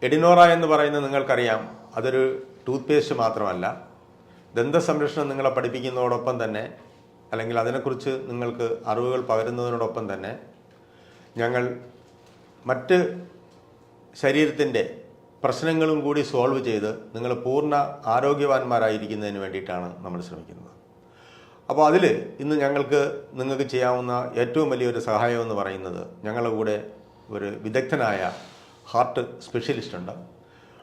എഡിനോറ എന്ന് പറയുന്നത് നിങ്ങൾക്കറിയാം, അതൊരു ടൂത്ത് പേസ്റ്റ് മാത്രമല്ല. ദന്തസംരക്ഷണം നിങ്ങളെ പഠിപ്പിക്കുന്നതോടൊപ്പം തന്നെ, അല്ലെങ്കിൽ അതിനെക്കുറിച്ച് നിങ്ങൾക്ക് അറിവുകൾ പകരുന്നതിനോടൊപ്പം തന്നെ, ഞങ്ങൾ മറ്റ് ശരീരത്തിൻ്റെ പ്രശ്നങ്ങളും കൂടി സോൾവ് ചെയ്ത് നിങ്ങൾ പൂർണ്ണ ആരോഗ്യവാന്മാരായിരിക്കുന്നതിന് വേണ്ടിയിട്ടാണ് നമ്മൾ ശ്രമിക്കുന്നത്. അപ്പോൾ അതിൽ ഇന്ന് നിങ്ങൾക്ക് ചെയ്യാവുന്ന ഏറ്റവും വലിയൊരു സഹായം എന്ന് പറയുന്നത്, ഞങ്ങളുടെ കൂടെ ഒരു വിദഗ്ധനായ ഹാർട്ട് സ്പെഷ്യലിസ്റ്റ് ഉണ്ട്.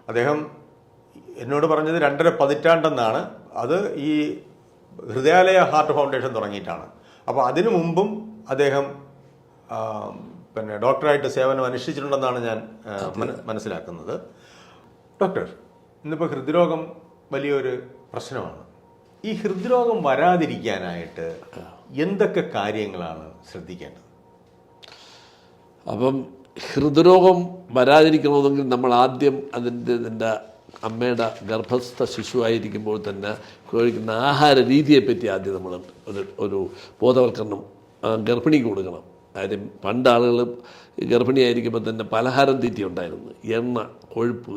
അദ്ദേഹം എന്നോട് പറഞ്ഞത് 2.5 പതിറ്റാണ്ടെന്നാണ്. അത് ഈ ഹൃദയാലയ ഹാർട്ട് ഫൗണ്ടേഷൻ തുടങ്ങിയിട്ടാണ്. അപ്പോൾ അതിനു മുമ്പും അദ്ദേഹം ഡോക്ടറായിട്ട് സേവനം അനുഷ്ഠിച്ചിട്ടുണ്ടെന്നാണ് ഞാൻ മനസ്സിലാക്കുന്നത്. ഡോക്ടർ, ഇന്നിപ്പോൾ ഹൃദ്രോഗം വലിയൊരു പ്രശ്നമാണ്. ഈ ഹൃദ്രോഗം വരാതിരിക്കാനായിട്ട് എന്തൊക്കെ കാര്യങ്ങളാണ് ശ്രദ്ധിക്കേണ്ടത്? അപ്പം ഹൃദ്രോഗം വരാതിരിക്കണമെങ്കിൽ നമ്മൾ ആദ്യം അതിൻ്റെ അമ്മയുടെ ഗർഭസ്ഥ ശിശുവായിരിക്കുമ്പോൾ തന്നെ കഴിക്കുന്ന ആഹാര രീതിയെപ്പറ്റി ആദ്യം നമ്മൾ ഒരു ബോധവൽക്കരണം ഗർഭിണിക്ക് കൊടുക്കണം. കാര്യം പണ്ട് ആളുകൾ ഗർഭിണിയായിരിക്കുമ്പോൾ തന്നെ പലഹാരം തീറ്റി ഉണ്ടായിരുന്നു. എണ്ണ, കൊഴുപ്പ്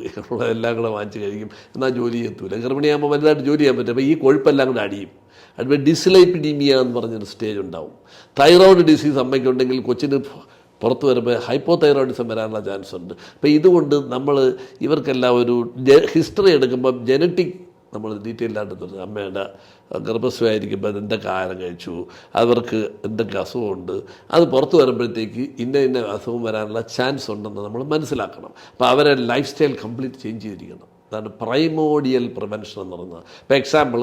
എല്ലാം കൂടെ വാങ്ങിച്ച് കഴിക്കും. എന്നാൽ ജോലി ചെയ്യത്തൂല. ഗർഭിണിയാകുമ്പോൾ വലുതായിട്ട് ജോലി ചെയ്യാൻ പറ്റും. അപ്പോൾ ഈ കൊഴുപ്പെല്ലാം കൂടെ അടിയും. അതുപോലെ ഡിസ്ലൈപ്പിഡീമിയ എന്ന് പറഞ്ഞൊരു സ്റ്റേജ് ഉണ്ടാവും. തൈറോയ്ഡ് ഡിസീസ് അമ്മയ്ക്കുണ്ടെങ്കിൽ കൊച്ചിന് പുറത്ത് വരുമ്പോൾ ഹൈപ്പോ തൈറോയിഡിസം വരാനുള്ള ചാൻസ് ഉണ്ട്. അപ്പോൾ ഇതുകൊണ്ട് നമ്മൾ ഇവർക്കെല്ലാം ഒരു ഹിസ്റ്ററി എടുക്കുമ്പം ജനറ്റിക് നമ്മൾ ഡീറ്റെയിൽഡായിട്ട് തരുന്നത്, അമ്മയുടെ ഗർഭസ്വമായിരിക്കുമ്പോൾ എന്തൊക്കെ ആഹാരം കഴിച്ചു, അവർക്ക് എന്തൊക്കെ അസുഖമുണ്ട്, അത് പുറത്ത് വരുമ്പോഴത്തേക്ക് ഇന്ന അസുഖം വരാനുള്ള ചാൻസ് ഉണ്ടെന്ന് നമ്മൾ മനസ്സിലാക്കണം. അപ്പോൾ അവരെ ലൈഫ് സ്റ്റൈൽ കംപ്ലീറ്റ് ചേഞ്ച് ചെയ്തിരിക്കണം. അതാണ് പ്രൈമോഡിയൽ പ്രിവെൻഷൻ എന്ന് പറയുന്നത്. ഇപ്പോൾ എക്സാമ്പിൾ,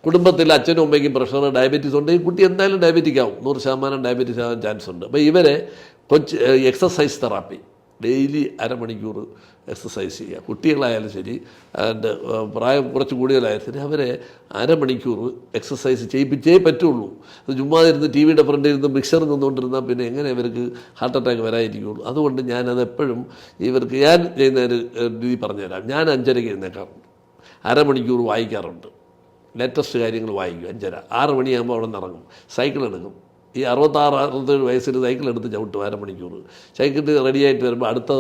കുടുംബത്തിൽ അച്ഛനും അമ്മയ്ക്കും പ്രഷർ, ഡയബറ്റീസ് ഉണ്ടെങ്കിൽ കുട്ടി എന്തായാലും ഡയബറ്റിക് ആവും. 100% ഡയബറ്റീസ് ആവാൻ ചാൻസ് ഉണ്ട്. അപ്പോൾ ഇവരെ എക്സസൈസ് തെറാപ്പി, ഡെയിലി അരമണിക്കൂർ എക്സസൈസ് ചെയ്യുക. കുട്ടികളായാലും ശരി, അതിൻ്റെ പ്രായം കുറച്ച് കൂടുതലായാലും ശരി, അവരെ അരമണിക്കൂർ എക്സസൈസ് ചെയ്യിപ്പിച്ചേ പറ്റുള്ളൂ. അത് ചുമ്മാതിരുന്ന് ടി വിയുടെ ഫ്രണ്ടിൽ ഇരുന്ന് മിക്സർ നിന്നുകൊണ്ടിരുന്നാൽ പിന്നെ എങ്ങനെ ഇവർക്ക് ഹാർട്ട് അറ്റാക്ക് വരാതിരിക്കുകയുള്ളൂ. അതുകൊണ്ട് ഞാനതെപ്പോഴും ഇവർക്ക് ഞാൻ ചെയ്യുന്ന ഒരു രീതി പറഞ്ഞുതരാം. ഞാൻ 5:30 എഴുന്നേക്കാറുണ്ട്, അരമണിക്കൂർ വായിക്കാറുണ്ട്, ലേറ്റസ്റ്റ് കാര്യങ്ങൾ വായിക്കും. 5:30 6 മണിയാകുമ്പോൾ അവിടെ നിന്ന് ഇറങ്ങും, സൈക്കിൾ എടുക്കും. ഈ 66-67 വയസ്സിൽ സൈക്കിൾ എടുത്ത് ചവിട്ടും അരമണിക്കൂർ. സൈക്കിൾ റെഡിയായിട്ട് വരുമ്പോൾ അടുത്ത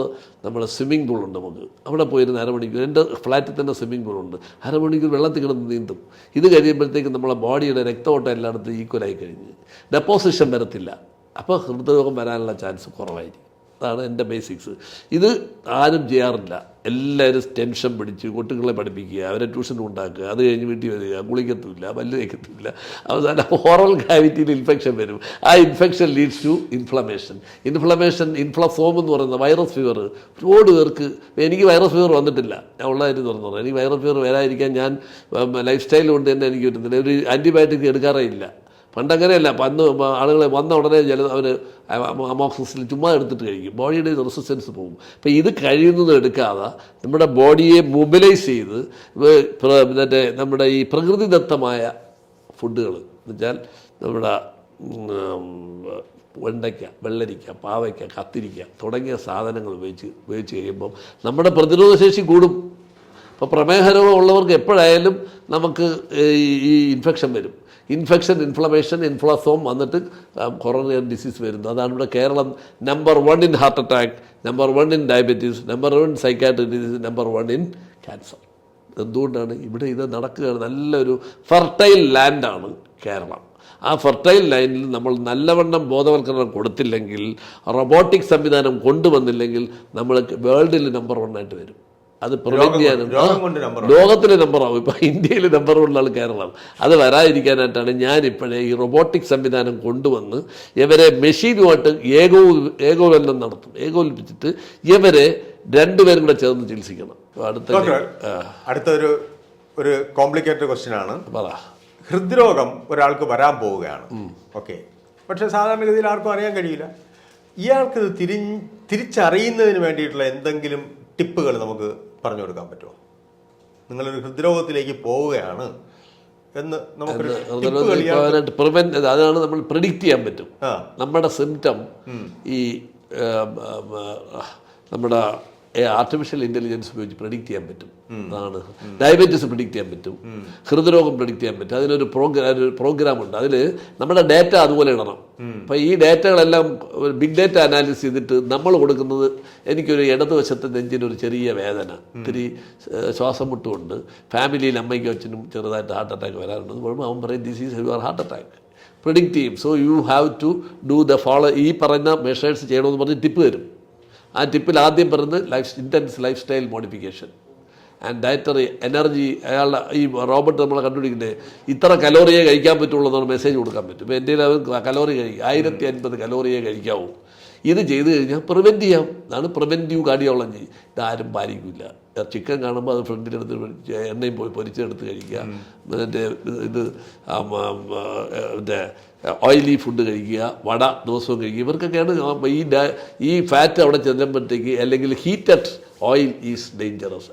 നമ്മുടെ സ്വിമ്മിംഗ് പൂളുണ്ട്, നമുക്ക് അവിടെ പോയിരുന്ന് അരമണിക്കൂർ. എൻ്റെ ഫ്ലാറ്റിൽ തന്നെ സ്വിമ്മിംഗ് പൂളുണ്ട്. അരമണിക്കൂർ വെള്ളത്തിൽ കിടന്ന് നീന്തും. ഇത് കഴിയുമ്പോഴത്തേക്കും നമ്മളെ ബോഡിയുടെ രക്തഓട്ടം എല്ലായിടത്തും ഈക്വലായി കഴിഞ്ഞ് ഡെപ്പോസിഷൻ വരത്തില്ല. അപ്പോൾ ഹൃദ്രോഗം വരാനുള്ള ചാൻസ് കുറവായിരിക്കും. അതാണ് എൻ്റെ ബേസിക്സ്. ഇത് ആരും ചെയ്യാറില്ല. എല്ലാവരും ടെൻഷൻ പിടിച്ച് കുട്ടികളെ പഠിപ്പിക്കുക, അവരെ ട്യൂഷൻ ഉണ്ടാക്കുക, അത് കഴിഞ്ഞ് വീട്ടിൽ വരിക, കുളിക്കത്തില്ല, പല്ല് തേക്കത്തില്ല, അവസാനം ഓറൽ കാവിറ്റിയിൽ ഇൻഫെക്ഷൻ വരും. ആ ഇൻഫെക്ഷൻ ലീഡ്സ് ടു ഇൻഫ്ലമേഷൻ. ഇൻഫ്ലസോം എന്ന് പറയുന്ന വൈറസ് ഫീവർ. ഒരുപാട് പേർക്ക്, എനിക്ക് വൈറസ് ഫീവർ വന്നിട്ടില്ല, ഞാൻ ഉള്ള കാര്യം തുറന്നു പറഞ്ഞു. എനിക്ക് വൈറസ് ഫീവർ വരാതിരിക്കാൻ ഞാൻ ലൈഫ് സ്റ്റൈൽ കൊണ്ട് തന്നെ എനിക്ക് പറ്റുന്നില്ല. ഒരു ആൻറ്റിബയോട്ടിക് എടുക്കാറേ ഇല്ല. പണ്ടങ്ങനെയല്ല. അന്ന് ആളുകൾ വന്ന ഉടനെ അവർ അമോക്സിസിൽ ചുമ്മാ എടുത്തിട്ട് കഴിക്കും. ബോഡിയുടെ റെസിസ്റ്റൻസ് പോകും. അപ്പോൾ ഇത് കഴിയുന്നത് എടുക്കാതെ നമ്മുടെ ബോഡിയെ മൊബിലൈസ് ചെയ്ത് നമ്മുടെ ഈ പ്രകൃതിദത്തമായ ഫുഡുകൾ എന്ന് വെച്ചാൽ നമ്മുടെ വെണ്ടയ്ക്ക, വെള്ളരിക്ക, പാവയ്ക്ക, കത്തിരിക്ക തുടങ്ങിയ സാധനങ്ങൾ ഉപയോഗിച്ച് കഴിയുമ്പം നമ്മുടെ പ്രതിരോധശേഷി കൂടും. അപ്പോൾ പ്രമേഹരോഗം ഉള്ളവർക്ക് എപ്പോഴായാലും നമുക്ക് ഈ ഇൻഫെക്ഷൻ വരും. ഇൻഫ്ലമേഷൻ, ഇൻഫ്ലസോം വന്നിട്ട് കൊറോണറി ഡിസീസ് വരുന്നു. അതാണ് ഇവിടെ Keralam number 1 in heart attack, number 1 in diabetes, number 1 psychiatric disease, number 1 in cancer. എന്തുകൊണ്ടാണ്? ഇവിടെ ഇത് നടക്കുകയാണ്. നല്ലൊരു ഫെർട്ടൈൽ ലാൻഡാണ് കേരളം. ആ ഫെർട്ടൈൽ ലൈനിൽ നമ്മൾ നല്ലവണ്ണം ബോധവൽക്കരണം കൊടുത്തില്ലെങ്കിൽ, റോബോട്ടിക് സംവിധാനം കൊണ്ടുവന്നില്ലെങ്കിൽ നമ്മൾ വേൾഡിൽ നമ്പർ 1 ആയിട്ട് വരും. അത് പ്രിവെൻറ്റ് ചെയ്യാനും ലോകത്തിലെ നമ്പറാവും. ഇപ്പോൾ ഇന്ത്യയിൽ നമ്പർ 1 കേരളം. അത് വരാതിരിക്കാനായിട്ടാണ് ഞാനിപ്പോഴേ ഈ റോബോട്ടിക് സംവിധാനം കൊണ്ടുവന്ന് ഇവരെ മെഷീനുമായിട്ട് ഏകോപനം നടത്തും. ഏകോപിപ്പിച്ചിട്ട് ഇവരെ 2 പേരും കൂടെ ചേർന്ന് ചികിത്സിക്കണം. അടുത്തൊരു കോംപ്ലിക്കേറ്റഡ് ക്വസ്റ്റ്യൻ ആണ്. ഹൃദ്രോഗം ഒരാൾക്ക് വരാൻ പോവുകയാണ്, ഓക്കെ, പക്ഷെ സാധാരണഗതിയിൽ ആർക്കും അറിയാൻ കഴിയില്ല. ഇയാൾക്ക് തിരിച്ചറിയുന്നതിന് വേണ്ടിയിട്ടുള്ള എന്തെങ്കിലും ടിപ്പുകൾ നമുക്ക് പറഞ്ഞു കൊടുക്കാൻ പറ്റുമോ? നിങ്ങളൊരു ഹൃദ്രോഗത്തിലേക്ക് പോവുകയാണ് എന്ന് അതാണ് നമ്മൾ പ്രെഡിക്റ്റ് ചെയ്യാൻ പറ്റും. നമ്മുടെ സിംറ്റം ഈ നമ്മുടെ ആർട്ടിഫിഷ്യൽ ഇൻ്റലിജൻസ് ഉപയോഗിച്ച് പ്രഡിക്റ്റ് ചെയ്യാൻ പറ്റും. അതാണ് ഡയബറ്റീസ് പ്രഡിക്റ്റ് ചെയ്യാൻ പറ്റും, ഹൃദ്രോഗം പ്രഡിക്റ്റ് ചെയ്യാൻ പറ്റും. അതിനൊരു പ്രോഗ്രാം ഉണ്ട്. അതിൽ നമ്മുടെ ഡാറ്റ അതുപോലെ ഇടണം. അപ്പം ഈ ഡാറ്റകളെല്ലാം ബിഗ് ഡാറ്റ അനാലിസിസ് ചെയ്തിട്ട് നമ്മൾ കൊടുക്കുന്നത്, എനിക്കൊരു ഇടതുവശത്തെ നെഞ്ചിനൊരു ചെറിയ വേദന, ഇത്തിരി ശ്വാസം മുട്ടുമുണ്ട്, ഫാമിലിയിൽ അമ്മയ്ക്കും അച്ഛനും ചെറുതായിട്ട് ഹാർട്ട് അറ്റാക്ക് വരാറുണ്ടെന്ന് പറയുമ്പോൾ അവൻ പറയും this is your heart attack, predict ചെയ്യും. So you have to do the follow, ഈ പറയുന്ന മെഷേഴ്സ് ചെയ്യണമെന്ന് പറഞ്ഞ് ടിപ്പ് തരും. ആ ടിപ്പിൽ ആദ്യം പറയുന്നത് intense life style modification and dietary energy. അയാളുടെ ഈ റോബോട്ട് നമ്മളെ കണ്ടുപിടിക്കുന്നത് ഇത്ര കലോറിയെ കഴിക്കാൻ പറ്റുള്ളൂ എന്നാണ് മെസ്സേജ് കൊടുക്കാൻ പറ്റും. ഇപ്പോൾ എൻ്റെ കലോറി കഴിക്കും 1050 കലോറിയെ കഴിക്കാവൂ. ഇത് ചെയ്ത് കഴിഞ്ഞാൽ പ്രിവെൻറ്റ് ചെയ്യാം. ഇതാണ് പ്രിവെൻറ്റീവ് കാർഡിയോളജി. ഇതാരും പാലിക്കില്ല. ചിക്കൻ കാണുമ്പോൾ അത് ഫ്രണ്ടിലെടുത്ത് എണ്ണയും പോയി പൊരിച്ചെടുത്ത് കഴിക്കുക, മറ്റേ ഇത് മറ്റേ ഓയിലി ഫുഡ് കഴിക്കുക, വട ദിവസവും കഴിക്കുക. ഇവർക്കൊക്കെയാണ് ഈ ഫാറ്റ് അവിടെ ചെല്ലുമ്പോഴത്തേക്ക്, അല്ലെങ്കിൽ heated oil is dangerous.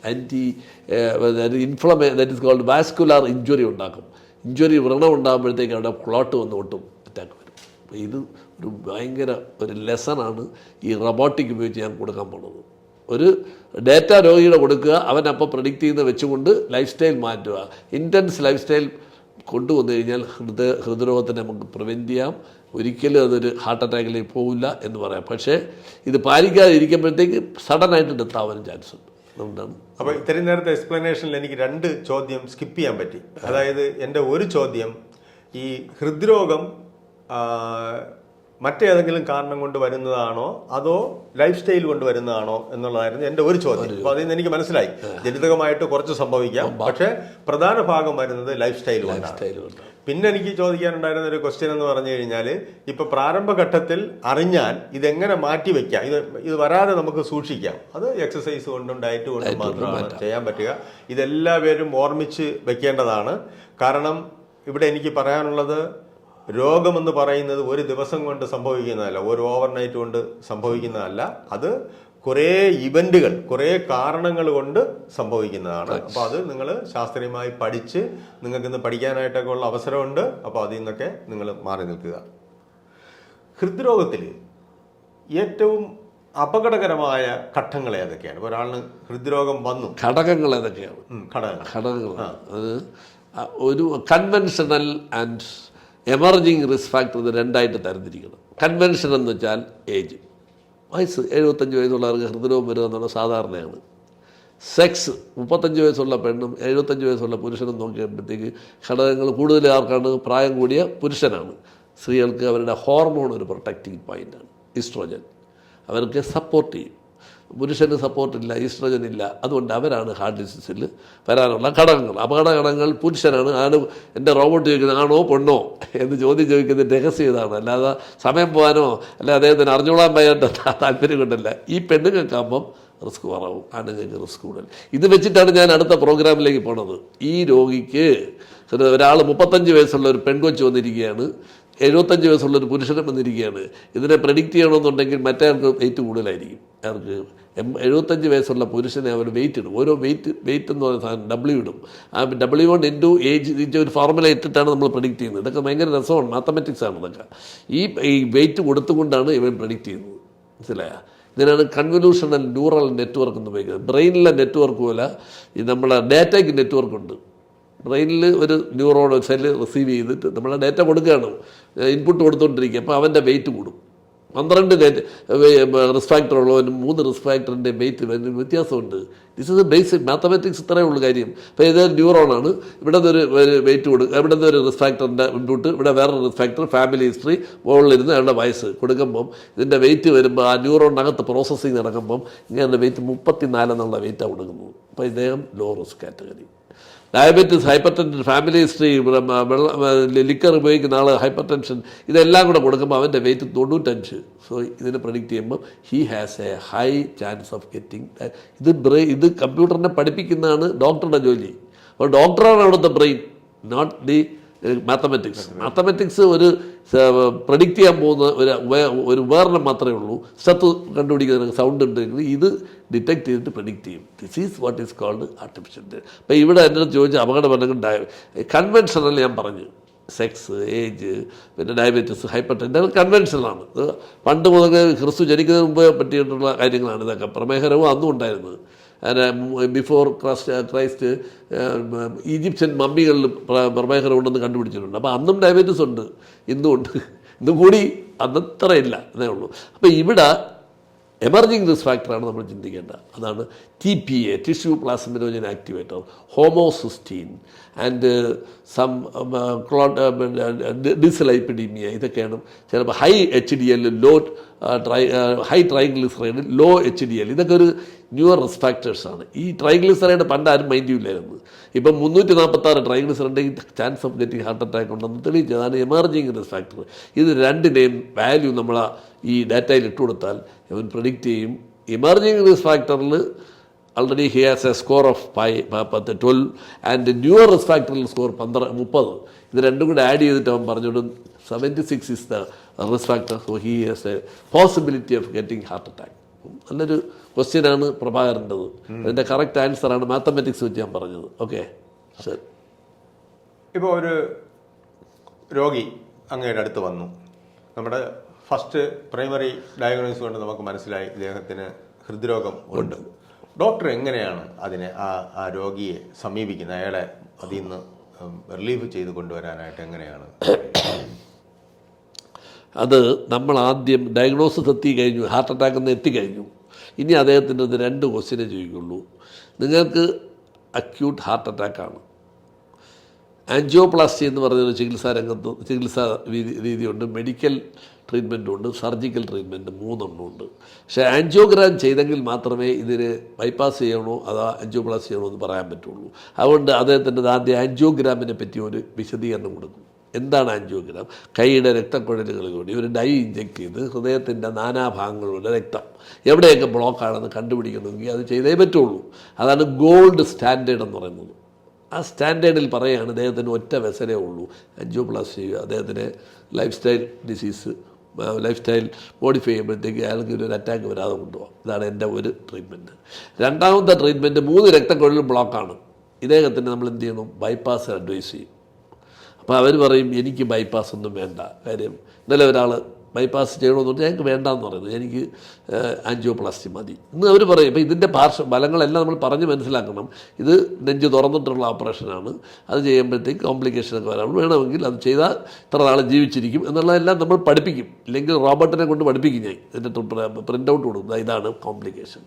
That is cold vascular injury ഉണ്ടാക്കും. ഇഞ്ചുറി വ്രണം ഉണ്ടാകുമ്പോഴത്തേക്ക് അവിടെ ക്ലോട്ട് വന്ന് ഒട്ടും അറ്റാക്ക് വരും. അപ്പോൾ ഇത് ഒരു ഭയങ്കര ഒരു ലെസണാണ് ഈ റോബോട്ടിക് ഉപയോഗിച്ച് ഞാൻ കൊടുക്കാൻ പോകുന്നത്. ഒരു ഡേറ്റ രോഗിയുടെ കൊടുക്കുക, അവനപ്പോൾ പ്രഡിക്റ്റ് ചെയ്യുന്ന വെച്ചുകൊണ്ട് ലൈഫ് സ്റ്റൈൽ മാറ്റുക. ഇൻറ്റൻസ് ലൈഫ് സ്റ്റൈൽ കൊണ്ടുവന്നു കഴിഞ്ഞാൽ ഹൃദ്രോഗത്തിനെ നമുക്ക് പ്രിവെൻറ്റ് ചെയ്യാം. ഒരിക്കലും അതൊരു ഹാർട്ട് അറ്റാക്കിലേക്ക് പോകില്ല എന്ന് പറയാം. പക്ഷേ ഇത് പാലിക്കാതെ ഇരിക്കുമ്പോഴത്തേക്ക് സഡനായിട്ട് ഡെത്ത് ആവാനും ചാൻസ് ഉണ്ട്. അതുകൊണ്ടാണ്. അപ്പോൾ ഇത്രയും നേരത്തെ എക്സ്പ്ലനേഷനിൽ എനിക്ക് 2 ചോദ്യം സ്കിപ്പ് ചെയ്യാൻ പറ്റി. അതായത് എൻ്റെ ഒരു ചോദ്യം, ഈ ഹൃദ്രോഗം മറ്റേതെങ്കിലും കാരണം കൊണ്ട് വരുന്നതാണോ അതോ ലൈഫ് സ്റ്റൈൽ കൊണ്ട് വരുന്നതാണോ എന്നുള്ളതായിരുന്നു എൻ്റെ ഒരു ചോദ്യം. അപ്പോൾ അതിൽ നിന്ന് എനിക്ക് മനസ്സിലായി ജനിതകമായിട്ട് കുറച്ച് സംഭവിക്കാം, പക്ഷേ പ്രധാന ഭാഗം വരുന്നത് ലൈഫ് സ്റ്റൈൽ കൊണ്ടാണ്. പിന്നെ എനിക്ക് ചോദിക്കാനുണ്ടായിരുന്ന ഒരു ക്വസ്റ്റ്യൻ എന്ന് പറഞ്ഞു കഴിഞ്ഞാൽ, ഇപ്പൊ പ്രാരംഭഘട്ടത്തിൽ അറിഞ്ഞാൽ ഇതെങ്ങനെ മാറ്റി വെക്കാം, ഇത് വരാതെ നമുക്ക് സൂക്ഷിക്കാം. അത് എക്സസൈസ് കൊണ്ടും ഡയറ്റ് കൊണ്ടും മാത്രമാണ് ചെയ്യാൻ പറ്റുക. ഇതെല്ലാവരും ഓർമ്മിച്ച് വെക്കേണ്ടതാണ്. കാരണം ഇവിടെ എനിക്ക് പറയാനുള്ളത്, രോഗമെന്ന് പറയുന്നത് ഒരു ദിവസം കൊണ്ട് സംഭവിക്കുന്നതല്ല, ഒരു ഓവർനൈറ്റ് കൊണ്ട് സംഭവിക്കുന്നതല്ല. അത് കുറേ ഇവന്റുകൾ, കുറേ കാരണങ്ങൾ കൊണ്ട് സംഭവിക്കുന്നതാണ്. അപ്പോൾ അത് നിങ്ങൾ ശാസ്ത്രീയമായി പഠിച്ച് നിങ്ങൾക്ക് ഇന്ന് പഠിക്കാനായിട്ടൊക്കെ ഉള്ള അവസരമുണ്ട്. അപ്പോൾ അതിൽ നിന്നൊക്കെ നിങ്ങൾ മാറി നിൽക്കുക. ഹൃദ്രോഗത്തിൽ ഏറ്റവും അപകടകരമായ ഘട്ടങ്ങൾ ഏതൊക്കെയാണ്? ഒരാളിന് ഹൃദ്രോഗം വന്നു, ഘടകങ്ങൾ ഏതൊക്കെയാണ്? ഘടകങ്ങൾ അത് ഒരു conventional and emerging risk factor രണ്ടായിട്ട് തരംതിരിക്കണം. കൺവെൻഷൻ എന്ന് വെച്ചാൽ ഏജ്, വയസ്സ് 75 വയസ്സുള്ളവർക്ക് ഹൃദ്രോഗം വരിക എന്നുള്ളത് സാധാരണയാണ്. സെക്സ് 35 വയസ്സുള്ള പെണ്ണും 75 വയസ്സുള്ള പുരുഷനും നോക്കിയപ്പോഴത്തേക്ക് ഘടകങ്ങൾ കൂടുതൽ ആർക്കാണ്? പ്രായം കൂടിയ പുരുഷനാണ്. സ്ത്രീകൾക്ക് അവരുടെ ഹോർമോൺ ഒരു പ്രൊട്ടക്റ്റിംഗ് പോയിൻ്റാണ്, ഈസ്ട്രോജൻ. അവർക്ക് സപ്പോർട്ട് ചെയ്യും. പുരുഷന് സപ്പോർട്ടില്ല, ഈസ്ട്രോജൻ ഇല്ല. അതുകൊണ്ട് അവരാണ് ഹാർട്ട് ഡിസീസിൽ വരാനുള്ള ഘടകങ്ങൾ. അപകട ഘടകങ്ങൾ പുരുഷനാണ്. എൻ്റെ റോബോട്ട് ചോദിക്കുന്നത് ആണോ പെണ്ണോ എന്ന് ചോദിക്കുന്നത് രഹസ്യം ഇതാണ്. അല്ലാതെ സമയം പോകാനോ അല്ല അദ്ദേഹത്തിന് അറിഞ്ഞോളാൻ വയ്യാത്ത താല്പര്യം കൊണ്ടല്ല. ഈ പെണ്ണുങ്ങൾക്കാകുമ്പം റിസ്ക് കുറവും, ആണുങ്ങൾക്ക് റിസ്ക് കൂടുതൽ. ഇത് വെച്ചിട്ടാണ് ഞാൻ അടുത്ത പ്രോഗ്രാമിലേക്ക് പോണത്. ഈ രോഗിക്ക് ഒരാൾ 35 വയസ്സുള്ള ഒരു പെൺകൊച്ച് വന്നിരിക്കുകയാണ്, 75 വയസ്സുള്ളൊരു പുരുഷനും വന്നിരിക്കുകയാണ്. ഇതിനെ പ്രെഡിക്റ്റ് ചെയ്യണമെന്നുണ്ടെങ്കിൽ മറ്റേ ആൾക്ക് വെയിറ്റ് കൂടുതലായിരിക്കും. അവർക്ക് 75 വയസ്സുള്ള പുരുഷനെ അവർ വെയിറ്റ് ഇടും. ഓരോ വെയിറ്റ് എന്ന് പറയുന്ന സാധനം W ഇടും. ആ W1 ഇൻറ്റു ഏജ് ഒരു ഫോർമുല ഇട്ടിട്ടാണ് നമ്മൾ പ്രെഡിക്റ്റ് ചെയ്യുന്നത്. ഇതൊക്കെ ഭയങ്കര രസമാണ്, മാത്തമാറ്റിക്സ് ആണ് ഇതൊക്കെ. ഈ വെയിറ്റ് കൊടുത്തുകൊണ്ടാണ് ഇവൻ പ്രെഡിക്റ്റ് ചെയ്യുന്നത്. മനസ്സിലായ? ഇതിനാണ് കൺവല്യൂഷണൽ ന്യൂറൽ നെറ്റ്വർക്ക് എന്ന് ഉപയോഗിക്കുന്നത്. ബ്രെയിനിലെ നെറ്റ്വർക്ക് പോലെ ഈ നമ്മളെ ഡാറ്റയ്ക്ക് നെറ്റ്വർക്കുണ്ട്. ബ്രെയിനിൽ ഒരു ന്യൂറോൺ ഒരു സെല്ല് റിസീവ് ചെയ്തിട്ട് നമ്മളെ ഡാറ്റ കൊടുക്കുകയാണ്, ഇൻപുട്ട് കൊടുത്തുകൊണ്ടിരിക്കുക. അപ്പോൾ അവൻ്റെ വെയിറ്റ് കൂടും. 12 റിസ്ക് ഫാക്ടർ ഉള്ളവനും 3 റിസ്ക് ഫാക്ടറിൻ്റെ വെയിറ്റ് വ്യത്യാസമുണ്ട്. This is basic mathematics. ഇത്രയേ ഉള്ളൂ കാര്യം. അപ്പോൾ ഇത് ന്യൂറോണാണ്, ഇവിടെ നിന്നൊരു വെയിറ്റ് കൊടുക്കുക, ഇവിടെ നിന്നൊരു റിസ്ക് ഫാക്ടറിൻ്റെ ഇൻപുട്ട്, ഇവിടെ വേറെ റിസ്ക് ഫാക്ടർ, ഫാമിലി ഹിസ്റ്ററി, മുകളിലിരുന്ന് അയാളുടെ വയസ്സ് കൊടുക്കുമ്പം ഇതിൻ്റെ വെയിറ്റ് വരുമ്പോൾ ആ ന്യൂറോണിനകത്ത് പ്രോസസ്സിങ് നടക്കുമ്പം ഇങ്ങനെ വെയിറ്റ് 34 എന്നുള്ള വെയിറ്റാണ് കൊടുക്കുന്നത്. അപ്പോൾ ഇദ്ദേഹം low risk category. Diabetes, hypertension, family history, liquor ഉപയോഗിക്കുന്ന ആൾ, ഹൈപ്പർ ടെൻഷൻ, ഇതെല്ലാം കൂടെ കൊടുക്കുമ്പോൾ അവൻ്റെ വെയിറ്റ് 95. സോ ഇതിനെ പ്രെഡിക്റ്റ് ചെയ്യുമ്പോൾ he has a high chance of getting. ഇത് കമ്പ്യൂട്ടറിനെ പഠിപ്പിക്കുന്നതാണ് ഡോക്ടറുടെ ജോലി. അപ്പോൾ ഡോക്ടറാണ് അവിടുത്തെ brain, not the mathematics. Mathematics ഒരു പ്രഡിക്റ്റ് ചെയ്യാൻ പോകുന്ന ഒരു ഉപകരണം മാത്രമേ ഉള്ളൂ. സത്ത് കണ്ടുപിടിക്കുന്ന സൗണ്ട് ഉണ്ടെങ്കിൽ ഇത് ഡിറ്റക്ട് ചെയ്തിട്ട് പ്രഡിക്റ്റ് ചെയ്യും. This is what is called artificial. അപ്പോൾ ഇവിടെ എൻ്റെ അടുത്ത് ചോദിച്ച അപകട പഠനങ്ങൾ കൺവെൻഷണൽ ഞാൻ പറഞ്ഞു. സെക്സ്, ഏജ്, പിന്നെ ഡയബറ്റീസ്, ഹൈപ്പർ ടെൻഷൻ, ഇതൊക്കെ കൺവെൻഷനാണ്. ഇത് പണ്ട് മുതൽ ക്രിസ്തു ജനിക്കുന്നതിന് മുമ്പേ പറ്റിയിട്ടുള്ള കാര്യങ്ങളാണ് ഇതൊക്കെ. പ്രമേഹരവും അന്നും ഉണ്ടായിരുന്നത്. ബിഫോർ ക്രൈസ്റ്റ് ഈജിപ്ഷ്യൻ മമ്മികളിൽ പ്രമേഹരം ഉണ്ടെന്ന് കണ്ടുപിടിച്ചിട്ടുണ്ട്. അപ്പോൾ അന്നും ഡയബറ്റീസ് ഉണ്ട്, ഇന്നും ഉണ്ട്. ഇന്നും കൂടി അന്നത്ര ഇല്ല എന്നേ ഉള്ളൂ. അപ്പോൾ ഇവിടെ എമർജിങ് റിസ്ക് ഫാക്ടറാണ് നമ്മൾ ചിന്തിക്കേണ്ടത്. അതാണ് TPA, tissue plasminogen activator, homocysteine and some dyslipidemia. ഇതൊക്കെയാണ് ചിലപ്പോൾ high HDL, high triglyceride, low HDL. ഇതൊക്കെ ഒരു ന്യൂവർ റിസ്ക് ഫാക്ടേഴ്സാണ്. ഈ ട്രൈഗ്ലിസറൈഡ് പണ്ട് ആരും മൈൻഡ് ചെയ്യില്ലായിരുന്നു. ഇപ്പം 346 triglyceride chance of getting heart attack ഉണ്ടെന്ന് തെളിയിച്ചതാണ് എമർജിങ് റിസ്ക് ഫാക്ടർ. ഇത് രണ്ടിൻ്റെയും വാല്യൂ നമ്മൾ ഈ ഡാറ്റയിൽ ഇട്ട് കൊടുത്താൽ അവൻ പ്രഡിക്റ്റ് ചെയ്യും. എമർജിങ് റിസ്ക് ഫാക്ടറിൽ already he has a score of 12 and newer risk factorial score 30. ഇത് രണ്ടും കൂടെ ആഡ് ചെയ്തിട്ട് അവൻ പറഞ്ഞോടും 76 is the risk factor, so he has a possibility of getting heart attack. നല്ലൊരു ക്വസ്റ്റ്യനാണ് പ്രഭാകരൻ്റെത്. അതിൻ്റെ കറക്റ്റ് ആൻസറാണ് മാത്തമാറ്റിക്സ് വെച്ച് ഞാൻ പറഞ്ഞത്. ഓക്കെ, ശരി. ഇപ്പോൾ ഒരു രോഗി അങ്ങയുടെ അടുത്ത് വന്നു. നമ്മുടെ ഫസ്റ്റ് പ്രൈമറി ഡയഗ്നോസിസ് കൊണ്ട് നമുക്ക് മനസ്സിലായി ഇദ്ദേഹത്തിന് ഹൃദ്രോഗം ഉണ്ട്. ഡോക്ടർ എങ്ങനെയാണ് അതിനെ ആ രോഗിയെ സമീപിക്കുന്നത്? അയാളെ അതിൽ നിന്ന് റിലീഫ് ചെയ്ത് കൊണ്ടുവരാനായിട്ട് എങ്ങനെയാണ്? അത് നമ്മൾ ആദ്യം ഡയഗ്നോസിസ് എത്തിക്കഴിഞ്ഞു, ഹാർട്ട് അറ്റാക്ക് എന്ന് എത്തിക്കഴിഞ്ഞു. ഇനി അദ്ദേഹത്തിൻ്റെ 2 ക്വസ്റ്റ്യനെ ചോദിക്കുള്ളൂ. നിങ്ങൾക്ക് അക്യൂട്ട് ഹാർട്ട് അറ്റാക്കാണ്, ആൻജിയോപ്ലാസ്റ്റി എന്ന് പറഞ്ഞൊരു ചികിത്സാ രീതിയുണ്ട്, മെഡിക്കൽ ട്രീറ്റ്മെൻറ്റുണ്ട്, സർജിക്കൽ ട്രീറ്റ്മെൻറ്റ്, 3 എണ്ണമുണ്ട്. പക്ഷേ ആൻജിയോഗ്രാം ചെയ്തെങ്കിൽ മാത്രമേ ഇതിന് ബൈപ്പാസ് ചെയ്യണോ അതോ ആൻജിയോപ്ലാസ്റ്റി ചെയ്യണോ എന്ന് പറയാൻ പറ്റുള്ളൂ. അതുകൊണ്ട് അദ്ദേഹത്തിൻ്റെ ആദ്യം ആൻജിയോഗ്രാമിനെ പറ്റി ഒരു വിശദീകരണം കൊടുക്കും. എന്താണ് ആൻജിയോഗ്രാം? കൈയുടെ രക്തക്കുഴലുകളിലൂടെ ഒരു ഡൈ ഇഞ്ചെക്ട് ചെയ്ത് ഹൃദയത്തിൻ്റെ നാനാഭാഗങ്ങളിലുള്ള രക്തം എവിടെയൊക്കെ ബ്ലോക്കാണെന്ന് കണ്ടുപിടിക്കണമെങ്കിൽ അത് ചെയ്തേ പറ്റുള്ളൂ. അതാണ് ഗോൾഡ് സ്റ്റാൻഡേർഡ് എന്ന് പറയുന്നത്. ആ സ്റ്റാൻഡേർഡിൽ പറയുകയാണ് അദ്ദേഹത്തിന് ഒറ്റ വെസലേ ഉള്ളൂ ആൻജിയോപ്ലാസ്റ്റി ചെയ്യുക. അദ്ദേഹത്തിന് ലൈഫ് സ്റ്റൈൽ മോഡിഫൈ ചെയ്യുമ്പോഴത്തേക്ക് അയാൾക്ക് ഒരു അറ്റാക്ക് വരാതെ കൊണ്ടുപോകാം. ഇതാണ് എൻ്റെ ഒരു ട്രീറ്റ്മെൻറ്റ്. രണ്ടാമത്തെ ട്രീറ്റ്മെൻറ്റ് 3 രക്തക്കുഴലും ബ്ലോക്കാണ്. ഇദ്ദേഹത്തിന് നമ്മൾ എന്ത് ചെയ്യണം? ബൈപ്പാസ് അഡ്വൈസ് ചെയ്യും. അപ്പോൾ അവർ പറയും എനിക്ക് ബൈപ്പാസ് ഒന്നും വേണ്ട. കാര്യം ഇന്നലെ ഒരാൾ ബൈപ്പാസ് ചെയ്യണമെന്ന് പറഞ്ഞാൽ ഞങ്ങൾക്ക് വേണ്ടാന്ന് പറയുന്നത്, എനിക്ക് ആൻജിയോപ്ലാസ്റ്റി മതി എന്ന് അവർ പറയും. അപ്പോൾ ഇതിൻ്റെ ഫലങ്ങളെല്ലാം നമ്മൾ പറഞ്ഞ് മനസ്സിലാക്കണം. ഇത് നെഞ്ച് തുറന്നിട്ടുള്ള ഓപ്പറേഷനാണ്, അത് ചെയ്യുമ്പോഴത്തേക്ക് കോംപ്ലിക്കേഷനൊക്കെ വരാം, വേണമെങ്കിൽ അത് ചെയ്താൽ ഇത്ര നാൾ ജീവിച്ചിരിക്കും എന്നുള്ളതെല്ലാം നമ്മൾ പഠിപ്പിക്കും. ഇല്ലെങ്കിൽ റോബോട്ടിനെ കൊണ്ട് പഠിപ്പിക്കും. ഞാൻ ഇതിൻ്റെ പ്രിൻ്റ് ഔട്ട് കൊടുക്കും, ഇതാണ് കോംപ്ലിക്കേഷൻ.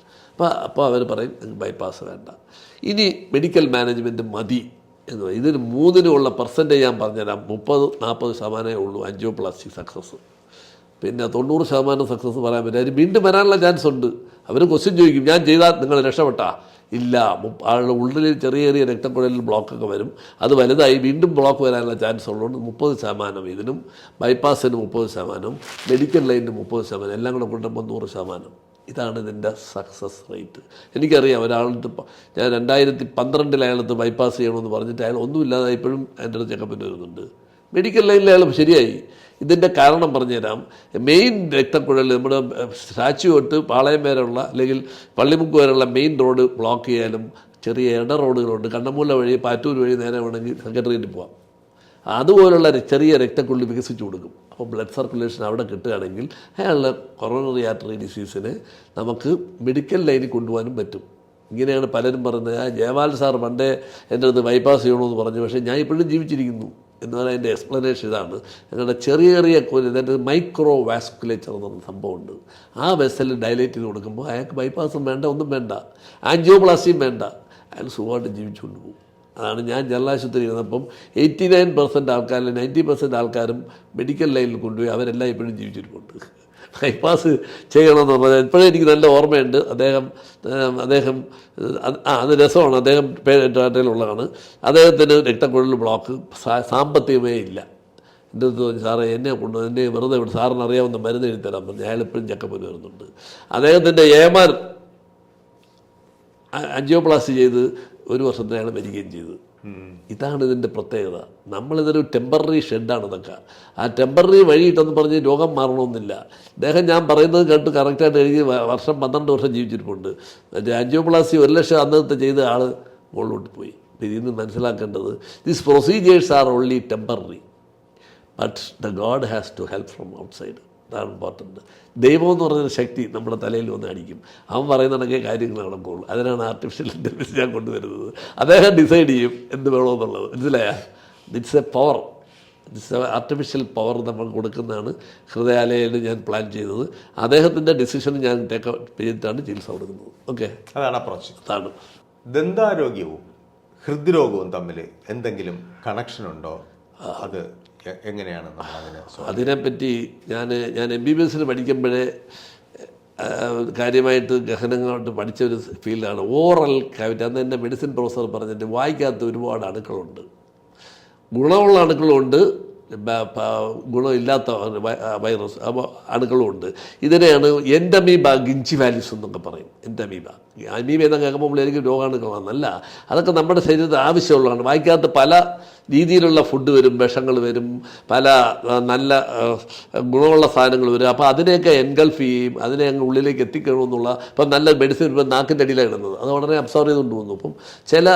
അപ്പോൾ അവർ പറയും നിങ്ങൾക്ക് ബൈപ്പാസ് വേണ്ട, ഇനി മെഡിക്കൽ മാനേജ്മെൻറ്റ് മതി എന്ന് പറയും. ഇതിന് 3-നുള്ള പെർസെൻറ്റേജ് ഞാൻ പറഞ്ഞുതരാം. 30-40% ഉള്ളൂ ആൻജിയോപ്ലാസ്റ്റി സക്സസ്. പിന്നെ 90% സക്സസ് പറയാൻ പറ്റില്ല. അതിന് വീണ്ടും വരാനുള്ള ചാൻസ് ഉണ്ട്. അവർ ക്വസ്റ്റ്യൻ ചോദിക്കും, ഞാൻ ചെയ്താൽ നിങ്ങൾ രക്ഷപ്പെട്ടാ? ഇല്ല. ആളുടെ ഉള്ളിൽ ചെറിയ രക്തക്കുഴലിൽ ബ്ലോക്കൊക്കെ വരും, അത് വലുതായി വീണ്ടും ബ്ലോക്ക് വരാനുള്ള ചാൻസ് ഉള്ളതുകൊണ്ട് 30% ഇതിനും, ബൈപ്പാസിന് 30%, മെഡിക്കൽ ലൈനിന് 30%, എല്ലാം കൂടെ കൊണ്ടുമ്പോൾ 100%. ഇതാണ് ഇതിൻ്റെ സക്സസ് റേറ്റ്. എനിക്കറിയാം ഒരാളുടെ, ഞാൻ 2012 അയാളത്ത് ബൈപ്പാസ് ചെയ്യണമെന്ന് പറഞ്ഞിട്ട് അയാൾ ഒന്നുമില്ലാതെ ഇപ്പോഴും എൻ്റെ അടുത്ത് ചെക്കപ്പിന് വരുന്നുണ്ട്. മെഡിക്കൽ ലൈനിൽ അയാൾ ശരിയായി. ഇതിൻ്റെ കാരണം പറഞ്ഞുതരാം. മെയിൻ രക്തക്കുഴൽ നമ്മുടെ സ്റ്റാച്യു തൊട്ട് പാളയം വരെയുള്ള അല്ലെങ്കിൽ പള്ളിമുക്ക് വരെയുള്ള മെയിൻ റോഡ് ബ്ലോക്ക് ചെയ്യാനും ചെറിയ ഇട റോഡുകളുണ്ട്. കണ്ണമൂല വഴി, പാറ്റൂർ വഴി നേരെ വേണമെങ്കിൽ സെക്രട്ടേറിയറ്റിൽ പോകാം. അതുപോലുള്ള ചെറിയ രക്തക്കുഴൽ വികസിച്ച് കൊടുക്കും. അപ്പോൾ ബ്ലഡ് സർക്കുലേഷൻ അവിടെ കിട്ടുകയാണെങ്കിൽ അയാളുടെ കൊറോണറി ആർട്ടറി ഡിസീസിനെ നമുക്ക് മെഡിക്കൽ ലൈനിൽ കൊണ്ടുപോകാനും പറ്റും. ഇങ്ങനെയാണ് പലരും പറയുന്നത്, ജയപാൽ സാർ പണ്ടേ എൻ്റെ അടുത്ത് ബൈപ്പാസ് ചെയ്യണമെന്ന് പറഞ്ഞു, പക്ഷേ ഞാൻ ഇപ്പോഴും ജീവിച്ചിരിക്കുന്നു എന്ന് പറഞ്ഞാൽ അതിൻ്റെ എക്സ്പ്ലനേഷൻ ഇതാണ്. ഞങ്ങളുടെ ചെറിയ ഇതിൻ്റെ മൈക്രോ വാസ്കുലേച്ചർ എന്ന് പറഞ്ഞ സംഭവമുണ്ട്. ആ വെസൽ ഡയലേറ്റ് ചെയ്ത് കൊടുക്കുമ്പോൾ അയാൾക്ക് ബൈപ്പാസും വേണ്ട, ഒന്നും വേണ്ട, ആൻജിയോപ്ലാസ്റ്റിയും വേണ്ട, അയാൾ സുഖമായിട്ട് ജീവിച്ചുകൊണ്ട് പോകും. അതാണ് ഞാൻ ജനറൽ ആശുപത്രി ഇരുന്നപ്പം 89% ആൾക്കാരിൽ 90% ആൾക്കാരും മെഡിക്കൽ ലൈനിൽ കൊണ്ടുപോയി അവരെല്ലാം ഇപ്പോഴും ജീവിച്ചിട്ടുണ്ട്. ബൈപ്പാസ് ചെയ്യണമെന്ന് പറഞ്ഞാൽ ഇപ്പോഴും എനിക്ക് നല്ല ഓർമ്മയുണ്ട്. അദ്ദേഹം അത് രസമാണ്. അദ്ദേഹം പേരുള്ളതാണ്. അദ്ദേഹത്തിന് രക്തക്കുഴൽ ബ്ലോക്ക്, സാമ്പത്തികമേ ഇല്ല. എൻ്റെ അടുത്ത് പറഞ്ഞു, സാറേ എന്നെ വെറുതെ വിട്ട് സാറിന് അറിയാവുന്ന മരുന്ന് എഴുതി തരാൻ പറഞ്ഞു. അയാൾ ഇപ്പോഴും ചെക്കപ്പിന് വരുന്നുണ്ട്. അദ്ദേഹത്തിൻ്റെ ഏമാൻ ആൻജിയോപ്ലാസ്റ്റി ചെയ്ത് 1 വർഷത്തിന് അയാൾ മരിക്കുകയും ചെയ്തു. ഇതാണ് ഇതിൻ്റെ പ്രത്യേകത. നമ്മളിതൊരു ടെമ്പററി ഷെഡാണ് ഇതൊക്കെ. ആ ടെമ്പററി വഴിയിട്ടെന്ന് പറഞ്ഞ് രോഗം മാറണമെന്നില്ല. അദ്ദേഹം ഞാൻ പറയുന്നത് കേട്ട് കറക്റ്റായിട്ട് എഴുതി 12 വർഷം ജീവിച്ചിരിപ്പുണ്ട്. ആൻജിയോപ്ലാസ്റ്റി 1 ലക്ഷം അന്നത്തെ ചെയ്ത ആൾ മുകളിലോട്ട് പോയി. ഇതിൽ നിന്ന് മനസ്സിലാക്കേണ്ടത്, these procedures are only temporary. But the god has to help from outside. അതാണ് ഇമ്പോർട്ടൻറ്റ്. ദൈവം എന്ന് പറഞ്ഞൊരു ശക്തി നമ്മുടെ തലയിൽ വന്ന് അടിക്കും. അവൻ പറയുന്നുണ്ടെങ്കിൽ കാര്യങ്ങൾ നടക്കുകയുള്ളൂ. അതിനാണ് ആർട്ടിഫിഷ്യൽ ഇൻ്റലിജൻസ് ഞാൻ കൊണ്ടുവരുന്നത്. അദ്ദേഹം ഡിസൈഡ് ചെയ്യും എന്ത് വേണമെന്നുള്ളത്. മനസ്സിലായ? It's A power, it's A artificial power നമ്മൾ കൊടുക്കുന്നതാണ് ഹൃദയാലയയിൽ ഞാൻ പ്ലാൻ ചെയ്തത്. അദ്ദേഹത്തിൻ്റെ ഡിസിഷൻ ഞാൻ ടേക്ക് ചെയ്തിട്ടാണ് ചികിത്സ കൊടുക്കുന്നത്. ഓക്കെ, അതാണ് അപ്രോച്ച്. അതാണ്. ദന്താരോഗ്യവും ഹൃദ്രോഗവും തമ്മിൽ എന്തെങ്കിലും കണക്ഷൻ ഉണ്ടോ? അത് എങ്ങനെയാണ് നമ്മളതിനെ? അതിനെപ്പറ്റി ഞാൻ MBBS പഠിക്കുമ്പോഴേ കാര്യമായിട്ട് ഗഹനങ്ങളായിട്ട് പഠിച്ചൊരു ഫീൽഡാണ് ഓറൽ കാവിറ്റി. അന്ന് എൻ്റെ മെഡിസിൻ പ്രൊഫസർ പറഞ്ഞിട്ട് വായിക്കാത്ത ഒരുപാട് അണുക്കളുണ്ട്. ഗുണമുള്ള അണുക്കളുണ്ട്, ഗുണമില്ലാത്ത വൈറസ് അണുക്കളുമുണ്ട്. ഇതിനെയാണ് എൻഡമീബ ഗിഞ്ചിവാലിസ് എന്നൊക്കെ പറയും. എൻഡമീബ എന്നൊക്കെ കേൾക്കുമ്പോൾ നമ്മളെനിക്ക് രോഗാണുക്കളാണെന്നല്ല, അതൊക്കെ നമ്മുടെ ശരീരത്തിന് ആവശ്യമുള്ളതാണ്. വായിക്കാത്ത പല രീതിയിലുള്ള ഫുഡ് വരും, വിഷങ്ങൾ വരും, പല നല്ല ഗുണമുള്ള സാധനങ്ങൾ വരും. അപ്പോൾ അതിനെയൊക്കെ എൻഗൾഫ് ചെയ്യും, അതിനെ അങ്ങ് ഉള്ളിലേക്ക് എത്തിക്കണമെന്നുള്ള. ഇപ്പം നല്ല മെഡിസിൻ വരുമ്പോൾ നാക്കിൻ്റെ അടിയിലാണ് ഇടുന്നത്, അത് വളരെ അബ്സോർവ് ചെയ്തുകൊണ്ട് പോകുന്നു. അപ്പം ചില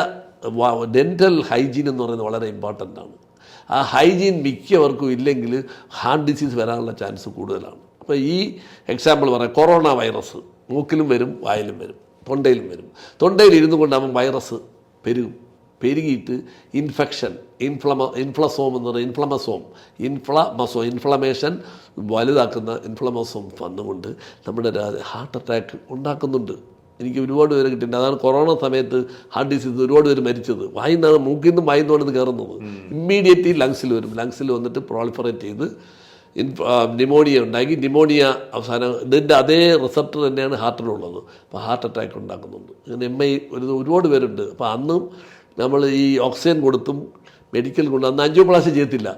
ഡെൻറ്റൽ ഹൈജീൻ എന്ന് പറയുന്നത് വളരെ ഇമ്പോർട്ടൻ്റ് ആണ്. ആ ഹൈജീൻ മിക്കവർക്കും ഇല്ലെങ്കിൽ ഹാർട്ട് ഡിസീസ് വരാനുള്ള ചാൻസ് കൂടുതലാണ്. അപ്പോൾ ഈ എക്സാമ്പിൾ പറയാം, കൊറോണ വൈറസ് മൂക്കിലും വരും, വായിലും വരും, തൊണ്ടയിലും വരും. തൊണ്ടയിൽ ഇരുന്നു കൊണ്ടാകുമ്പോൾ വൈറസ് പെരുകിയിട്ട് ഇൻഫെക്ഷൻ, ഇൻഫ്ലസോം എന്ന് പറയുന്നത് ഇൻഫ്ലമേഷൻ വലുതാക്കുന്ന ഇൻഫ്ലമസോം വന്നുകൊണ്ട് നമ്മുടെ ഹാർട്ട് അറ്റാക്ക് ഉണ്ടാക്കുന്നുണ്ട്. എനിക്ക് ഒരുപാട് പേര് കിട്ടിയിട്ടുണ്ട്. അതാണ് കൊറോണ സമയത്ത് ഹാർട്ട് ഡിസീസ് ഒരുപാട് പേര് മരിച്ചത്. മൂക്കിൽ നിന്നും വായിന്നുമാണ് കയറുന്നത്. ഇമ്മീഡിയറ്റ്ലി ലങ്സിൽ വരും. ലങ്സിൽ വന്നിട്ട് പ്രോളിഫറേറ്റ് ചെയ്ത് ന്യൂമോണിയ ഉണ്ടാക്കി. ന്യൂമോണിയ അവസാനം ഇതിൻ്റെ അതേ റിസപ്റ്റർ തന്നെയാണ് ഹാർട്ടിലുള്ളത്. അപ്പോൾ ഹാർട്ട് അറ്റാക്ക് ഉണ്ടാക്കുന്നുണ്ട്. അങ്ങനെ MI ഒരുപാട് പേരുണ്ട്. അപ്പോൾ അന്നും നമ്മൾ ഈ ഓക്സിജൻ കൊടുത്തും മെഡിക്കൽ കൊണ്ട് അന്ന് ആൻജിയോപ്ലാസ്റ്റി ചെയ്യത്തില്ല.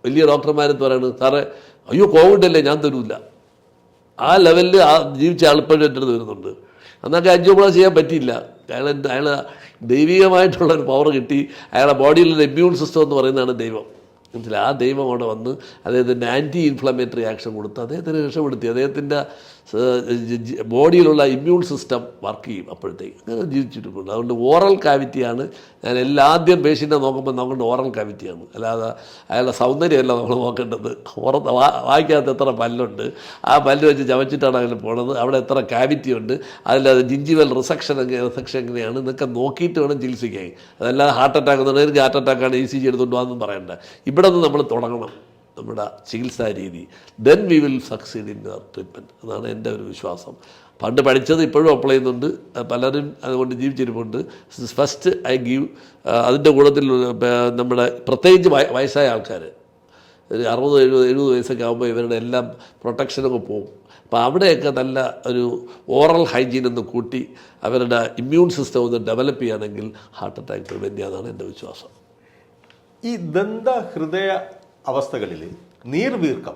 വലിയ ഡോക്ടർമാരെന്ന് പറയുന്നത്, സാറേ അയ്യോ കോവിഡ് അല്ലേ ഞാൻ തരൂല്ല. ആ ലെവലിൽ ജീവിച്ച ആൾപ്പോഴും എൻ്റെ അടുത്ത് വരുന്നുണ്ട്. അന്നൊക്കെ ആൻജിയോപ്ലാസ്റ്റി ചെയ്യാൻ പറ്റിയില്ല. അയാൾ ദൈവികമായിട്ടുള്ളൊരു പവർ കിട്ടി. അയാളുടെ ബോഡിയിലൊരു ഇമ്മ്യൂൺ സിസ്റ്റം എന്ന് പറയുന്നതാണ് ദൈവം. മനസ്സിലായി? ആ ദൈവം അവിടെ വന്ന് അദ്ദേഹത്തിൻ്റെ ആൻറ്റി ഇൻഫ്ലമേറ്ററി ആക്ഷൻ കൊടുത്ത് അദ്ദേഹത്തിന് രക്ഷപ്പെടുത്തി. അദ്ദേഹത്തിൻ്റെ ബോഡിയിലുള്ള ഇമ്മ്യൂൺ സിസ്റ്റം വർക്ക് ചെയ്യും അപ്പോഴത്തേക്ക്. അങ്ങനെ ജീവിച്ചിട്ടുണ്ട്. അതുകൊണ്ട് ഓറൽ കാവിറ്റിയാണ് ഞാൻ ആദ്യം പേഷ്യൻ്റെ നോക്കുമ്പോൾ നോക്കേണ്ടത് ഓറൽ കാവിറ്റിയാണ്. അല്ലാതെ അയാളുടെ സൗന്ദര്യമല്ല നമ്മൾ നോക്കേണ്ടത്. വായിക്കാത്ത എത്ര പല്ലുണ്ട്, ആ പല്ല് വെച്ച് ചവച്ചിട്ടാണ് അതിൽ പോണത്, അവിടെ എത്ര കാവിറ്റി ഉണ്ട്, അതിലത് ജിഞ്ചിവൽ റിസക്ഷൻ എങ്ങനെയാണ് ഇതൊക്കെ നോക്കിയിട്ട് വേണം ചികിത്സിക്കാൻ. അതല്ലാതെ ഹാർട്ട് അറ്റാക്ക് എന്നുണ്ടെങ്കിൽ ഹാർട്ട് അറ്റാക്കാണ് ECG എടുത്തുകൊണ്ട് പോകാമെന്നും പറയണ്ട. ഇവിടെ നിന്ന് നമ്മൾ തുടങ്ങണം നമ്മുടെ ചികിത്സാ രീതി. Then we will succeed in your treatment. അതാണ് എൻ്റെ ഒരു വിശ്വാസം. പണ്ട് പഠിച്ചത് ഇപ്പോഴും അപ്ലൈ ചെയ്യുന്നുണ്ട്. പലരും അതുകൊണ്ട് ജീവിച്ചിരിപ്പുണ്ട്. ഫസ്റ്റ് ഐ ഗീവ് അതിൻ്റെ കൂട്ടത്തിൽ നമ്മുടെ പ്രത്യേകിച്ച് വയസ്സായ ആൾക്കാർ ഒരു 60-70 വയസ്സൊക്കെ ആകുമ്പോൾ ഇവരുടെ എല്ലാം പ്രൊട്ടക്ഷനൊക്കെ പോകും. അപ്പോൾ അവിടെയൊക്കെ നല്ല ഒരു ഓറൽ ഹൈജീൻ ഒന്ന് കൂട്ടി അവരുടെ ഇമ്മ്യൂൺ സിസ്റ്റം ഒന്ന് ഡെവലപ്പ് ചെയ്യുകയാണെങ്കിൽ ഹാർട്ട് അറ്റാക്ക് പ്രിവെൻറ്റ് ചെയ്യാനാണ് എൻ്റെ വിശ്വാസം. ഈ ഹൃദയ അവസ്ഥകളിൽ നീർവീക്കം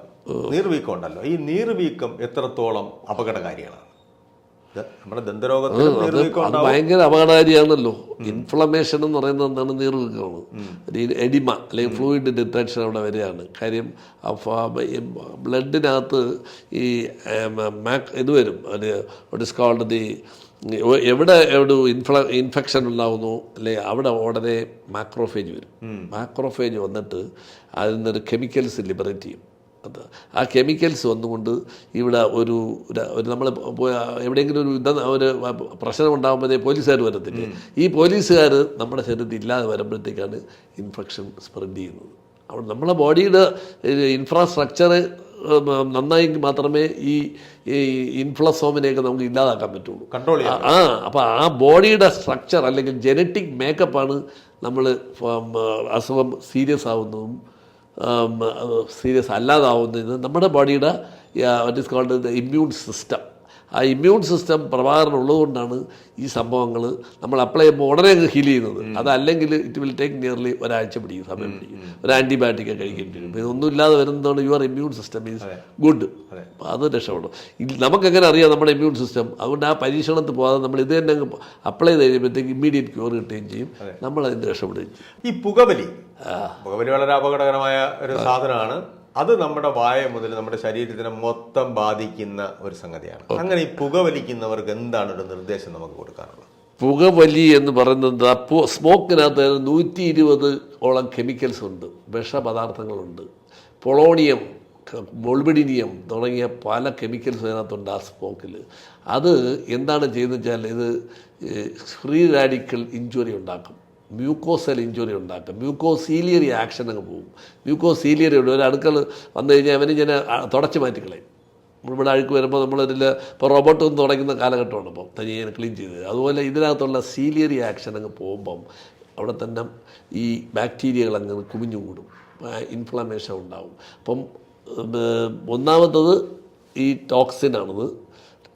ഉണ്ടല്ലോ, ഈ നീർവീക്കം എത്രത്തോളം അപകടകാരികളാണ്? നമ്മുടെ ദന്തരോഗത്തിൽ അത് ഭയങ്കര അപകടകാരിയാണല്ലോ. ഇൻഫ്ലമേഷൻ എന്ന് പറയുന്നത് എന്താണ്? നീർവീക്കമാണ്. എഡിമ അല്ലെങ്കിൽ ഫ്ലൂയിഡ് ഡിറ്റൻഷൻ അവിടെ വരികയാണ്. കാര്യം ബ്ലഡിനകത്ത് ഈ ഇത് വരും, വാട്ട് ഇസ് കോൾഡ് എവിടെ ഇൻഫെക്ഷൻ ഉണ്ടാകുന്നു അല്ലെ അവിടെ ഉടനെ മാക്രോഫേജ് വരും. മാക്രോഫേജ് വന്നിട്ട് അതിൽ നിന്നൊരു കെമിക്കൽസ് ലിബറേറ്റ് ചെയ്യും. അത് ആ കെമിക്കൽസ് വന്നുകൊണ്ട് ഇവിടെ ഒരു നമ്മൾ എവിടെയെങ്കിലും ഒരു പ്രശ്നം ഉണ്ടാകുമ്പോഴേ പോലീസുകാർ വരത്തില്ലേ, ഈ പോലീസുകാർ നമ്മുടെ ശരീരത്തിൽ ഇല്ലാതെ വരുമ്പോഴത്തേക്കാണ് ഇൻഫെക്ഷൻ സ്പ്രെഡ് ചെയ്യുന്നത്. അവിടെ നമ്മളെ ബോഡിയുടെ ഇൻഫ്രാസ്ട്രക്ചർ നന്നായെങ്കിൽ മാത്രമേ ഈ ഇൻഫ്ലസോമിനെയൊക്കെ നമുക്ക് ഇല്ലാതാക്കാൻ പറ്റുള്ളൂ, കൺട്രോൾ ചെയ്യാം. അപ്പോൾ ആ ബോഡിയുടെ സ്ട്രക്ചർ അല്ലെങ്കിൽ ജനറ്റിക് മേക്കപ്പാണ് നമ്മൾ അസുഖം സീരിയസ് ആവുന്നതും സീരിയസ് അല്ലാതാവുന്നതും നമ്മുടെ ബോഡിയുടെ what is called the immune system. ആ ഇമ്മ്യൂൺ സിസ്റ്റം പ്രഭാകരണം ഉള്ളതുകൊണ്ടാണ് ഈ സംഭവങ്ങൾ നമ്മൾ അപ്ലൈ ചെയ്യുമ്പോൾ ഉടനെ ഹീൽ ചെയ്യുന്നത്. അതല്ലെങ്കിൽ ഇറ്റ് വിൽ ടേക്ക് നിയർലി ഒരാഴ്ച പിടിക്കും, സമയം പിടിക്കും. ഒരു ആൻറ്റിബയോട്ടിക് കഴിക്കേണ്ടി വരും. ഇതൊന്നുമില്ലാതെ വരുന്നതാണ് your immune system is good. അപ്പോൾ അത് രക്ഷപ്പെടും. നമുക്കെങ്ങനെ അറിയാം നമ്മുടെ ഇമ്മ്യൂൺ സിസ്റ്റം? അതുകൊണ്ട് ആ പരീക്ഷണത്തിൽ പോകാതെ നമ്മൾ ഇത് തന്നെ അപ്ലൈ ചെയ്ത് കഴിയുമ്പോഴത്തേക്ക് ഇമ്മീഡിയറ്റ് ക്യൂർ കിട്ടുകയും ചെയ്യും, നമ്മളതിൻ്റെ രക്ഷപ്പെടുകയും ചെയ്യും. ഈ പുകവലി വളരെ അപകടകരമായ ഒരു സാധനമാണ്. അത് നമ്മുടെ വായ മുതൽ നമ്മുടെ ശരീരത്തിനെ മൊത്തം ബാധിക്കുന്ന ഒരു സംഗതിയാണ്. അങ്ങനെ ഈ പുകവലിക്കുന്നവർക്ക് എന്താണ് ഒരു നിർദ്ദേശം നമുക്ക് കൊടുക്കാനുള്ളത്? പുകവലി എന്ന് പറയുന്നത് അപ്പോൾ സ്മോക്കിനകത്ത് 120 ഓളം കെമിക്കൽസ് ഉണ്ട്, വിഷപദാർത്ഥങ്ങളുണ്ട്. പൊളോണിയം, മൊൾബിഡിനിയം തുടങ്ങിയ പല കെമിക്കൽസ് അതിനകത്തുണ്ട് ആ സ്മോക്കിൽ. അത് എന്താണ് ചെയ്യുന്നത് വെച്ചാൽ ഇത് ഫ്രീ റാഡിക്കൽ ഇഞ്ചുറി ഉണ്ടാക്കും, മ്യൂക്കോസൽ ഇഞ്ചുറി ഉണ്ടാക്കും, മ്യൂക്കോസീലിയറി ആക്ഷൻ അങ്ങ് പോകും. മ്യൂക്കോസീലിയറി ഉണ്ട്, ഒരു അടുക്കൾ വന്നു കഴിഞ്ഞാൽ അവന് ഇങ്ങനെ തുടച്ച് മാറ്റിക്കളയും. ഇവിടെ അഴുക്ക് വരുമ്പോൾ നമ്മളിതിൽ ഇപ്പോൾ റോബോട്ട് ഒന്ന് തുടങ്ങുന്ന കാലഘട്ടമാണ് ഇപ്പം തനിയെ ക്ലീൻ ചെയ്ത്. അതുപോലെ ഇതിനകത്തുള്ള സീലിയറി ആക്ഷൻ അങ്ങ് പോകുമ്പം അവിടെ തന്നെ ഈ ബാക്ടീരിയകൾ അങ്ങ് കുമിഞ്ഞു കൂടും, ഇൻഫ്ലമേഷൻ ഉണ്ടാവും. അപ്പം ഒന്നാമത്തത് ഈ ടോക്സിനാണത്,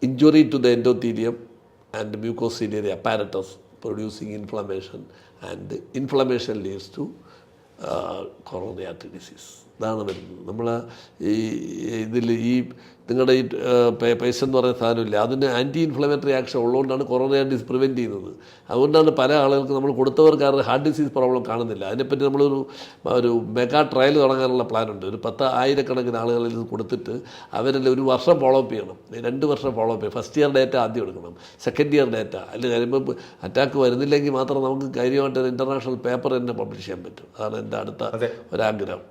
injury to the endothelium and mucociliary apparatus producing inflammation, and inflammation leads to coronary artery disease. ഇതാണ് വരുന്നത്. നമ്മൾ ഈ ഇതിൽ ഈ നിങ്ങളുടെ ഈ പേസ് എന്ന് പറയുന്ന സാധനമില്ല, അതിന് ആൻറ്റി ഇൻഫ്ലമേറ്ററി ആക്ഷൻ ഉള്ളതുകൊണ്ടാണ് കൊറോണറി ആർട്ടറി ഡിസീസ് പ്രിവെൻറ്റ് ചെയ്യുന്നത്. അതുകൊണ്ടാണ് പല ആളുകൾക്ക് നമ്മൾ കൊടുത്തവർക്ക് ആരുടെ ഹാർട്ട് ഡിസീസ് പ്രോബ്ലം കാണുന്നില്ല. അതിനെപ്പറ്റി ഒരു മെഗാ ട്രയൽ തുടങ്ങാനുള്ള പ്ലാനുണ്ട്. ഒരു 10,000 ആളുകളിൽ ഇത് കൊടുത്തിട്ട് അവരിൽ ഒരു വർഷം ഫോളോ അപ്പ് ചെയ്യണം, 2 വർഷം ഫോളോ അപ്പ് ചെയ്യണം. ഫസ്റ്റ് ഇയർ ഡേറ്റ ആദ്യം എടുക്കണം, സെക്കൻഡ് ഇയർ ഡേറ്റ. അല്ലെങ്കിൽ കഴിയുമ്പോൾ അറ്റാക്ക് വരുന്നില്ലെങ്കിൽ മാത്രം നമുക്ക് കാര്യമായിട്ട് ഇൻ്റർനാഷണൽ പേപ്പർ തന്നെ പബ്ലിഷ് ചെയ്യാൻ പറ്റും. അതാണ് എൻ്റെ അടുത്ത ഒരാഗ്രഹം.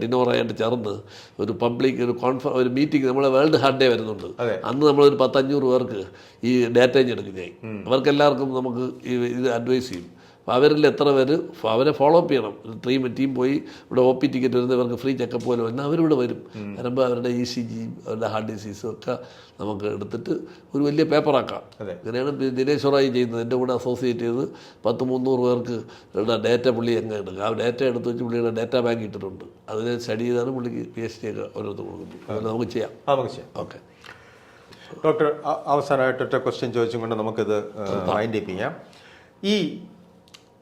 ഡിനോറായിട്ട് ചേർന്ന് ഒരു പബ്ലിക് ഒരു മീറ്റിംഗ്, നമ്മളെ വേൾഡ് ഹാർട്ട് ഡേ വരുന്നുണ്ട്, അന്ന് നമ്മളൊരു 10-500 പേർക്ക് ഈ ഡാറ്റ എടുക്കുന്നതായി അവർക്കെല്ലാവർക്കും നമുക്ക് ഇത് അഡ്വൈസ് ചെയ്യും. അപ്പോൾ അവരിൽ എത്ര പേര് അവരെ ഫോളോ അപ്പ് ചെയ്യണം. ടീം പോയി ഇവിടെ OP ടിക്കറ്റ് വരുന്നവർക്ക് ഫ്രീ ചെക്കപ്പ് പോലെ വന്നാൽ അവരിവിടെ വരും. വരുമ്പോൾ അവരുടെ ECG, അവരുടെ ഹാർട്ട് ഡിസീസും ഒക്കെ നമുക്ക് എടുത്തിട്ട് ഒരു വലിയ പേപ്പറാക്കാം. ഇങ്ങനെയാണ് ദിനേശ് റായി ചെയ്യുന്നത്. എൻ്റെ കൂടെ അസോസിയേറ്റ് ചെയ്ത് 100-300 പേർക്ക് ഡേറ്റ പുള്ളി എങ്ങനെ എടുക്കുക. ആ ഡേറ്റ എടുത്ത് വെച്ച് പുള്ളിയുടെ ഡേറ്റ ബാങ്ക് ഇട്ടിട്ടുണ്ട്. അതിനെ സ്റ്റഡി ചെയ്താണ് പുള്ളിക്ക് PhD ഒക്കെ ഓരോരുത്തർ കൊടുക്കുന്നത്. അതുകൊണ്ട് നമുക്ക് ചെയ്യാം. ഓക്കെ ഡോക്ടർ, അവസാനമായിട്ടൊറ്റ ക്വസ്റ്റ്യൻ ചോദിച്ചും കൊണ്ട് നമുക്കിത് മൈൻഡ് അപ്പ് ചെയ്യാം. ഈ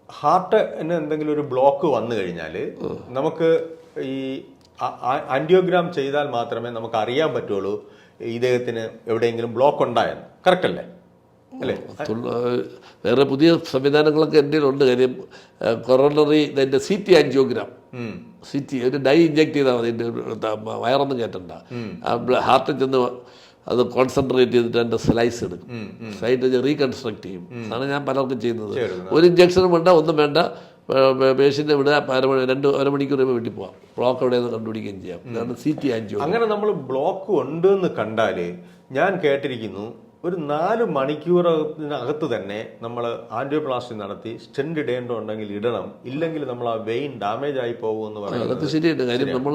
ഹാർട്ടിന് എന്തെങ്കിലും ഒരു ബ്ലോക്ക് വന്നു കഴിഞ്ഞാൽ നമുക്ക് ഈ ആൻജിയോഗ്രാം ചെയ്താൽ മാത്രമേ നമുക്ക് അറിയാൻ പറ്റുള്ളൂ ഇദ്ദേഹത്തിന് എവിടെയെങ്കിലും ബ്ലോക്ക് ഉണ്ടായെന്ന്. കറക്റ്റ് അല്ലേ? അല്ലേ? വേറെ പുതിയ സംവിധാനങ്ങളൊക്കെ എൻ്റെ ഉണ്ട്. കാര്യം കൊറോണറി ഇതിൻ്റെ CT ആൻജിയോഗ്രാം, CT ഒരു ഡൈ ഇഞ്ചെക്ട് ചെയ്താൽ മതി, വയറൊന്നും കയറ്റണ്ട. ഹാർട്ടിൽ ചെന്ന് അത് കോൺസെൻട്രേറ്റ് ചെയ്തിട്ട് എൻ്റെ സ്ലൈസ് എടുക്കും, സൈറ്റ് റീകൺസ്ട്രക്ട് ചെയ്യും. അതാണ് ഞാൻ പലർക്കും ചെയ്യുന്നത്. ഒരു ഇഞ്ചക്ഷനും വേണ്ട, ഒന്നും വേണ്ട, പേഷ്യൻ്റെ വിടുക, അരമണിക്കൂർ വീട്ടിൽ പോവാം, ബ്ലോക്ക് എവിടെയെന്ന് കണ്ടുപിടിക്കുകയും ചെയ്യാം. ഇതാണ് CT ആൻജിയോ. അങ്ങനെ നമ്മൾ ബ്ലോക്ക് ഉണ്ട് എന്ന് കണ്ടാൽ ഞാൻ കേട്ടിരിക്കുന്നു ഒരു 4 മണിക്കൂറിനകത്ത് തന്നെ നമ്മൾ ആൻജിയോപ്ലാസ്റ്റി നടത്തി സ്റ്റെൻഡ് ഇടേണ്ടതുണ്ടെങ്കിൽ ഇടണം, ഇല്ലെങ്കിൽ നമ്മൾ ആ വെയിൻ ഡാമേജ് ആയി പോകുമെന്ന് പറയുന്നത്. അതൊക്കെ ശരിയാണ്. കാര്യം നമ്മൾ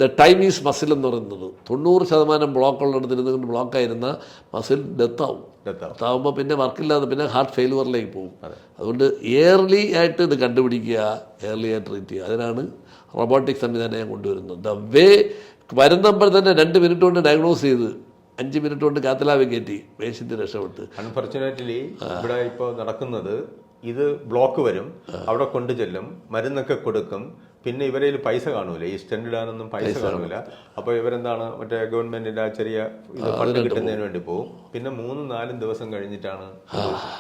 ദ ടൈം ഈസ് മസിൽ എന്ന് പറയുന്നത് 90% ബ്ലോക്ക് ഉള്ളിടത്തിരുന്ന് ബ്ലോക്കായിരുന്ന മസിൽ ഡെത്താവുമ്പോൾ പിന്നെ വർക്കില്ലാതെ പിന്നെ ഹാർട്ട് ഫെയിലുവറിലേക്ക് പോകും. അതുകൊണ്ട് ഏർലി ആയിട്ട് ഇത് കണ്ടുപിടിക്കുക, ഏർലി ആയിട്ട് ട്രീറ്റ് ചെയ്യുക. അതിനാണ് റോബോട്ടിക് സംവിധാനം ഞാൻ കൊണ്ടുവരുന്നത്. ദ വേ വരുന്നപ്പോൾ തന്നെ 2 മിനിറ്റ് കൊണ്ട് ഡയഗ്നോസ് ചെയ്ത് 5 മിനിറ്റ് കൊണ്ട് കാത്തലാവ് കയറ്റി പേഷ്യന്റ് രക്ഷപ്പെട്ട്. അൺഫോർച്ചുനേറ്റ്ലി ഇവിടെ ഇപ്പോൾ നടക്കുന്നത് ഇത് ബ്ലോക്ക് വരും, അവിടെ കൊണ്ടു ചെല്ലും, മരുന്നൊക്കെ കൊടുക്കും, പിന്നെ ഇവരേൽ പൈസ കാണൂല, ഈ സ്റ്റെൻഡ് ഇടാനൊന്നും പൈസ കാണൂല. അപ്പോൾ ഇവരെന്താണ് മറ്റേ ഗവൺമെന്റിന്റെ ചെറിയ ഇത് ഫണ്ട് കിട്ടുന്നതിന് വേണ്ടി പോകും. പിന്നെ 3-4 ദിവസം കഴിഞ്ഞിട്ടാണ്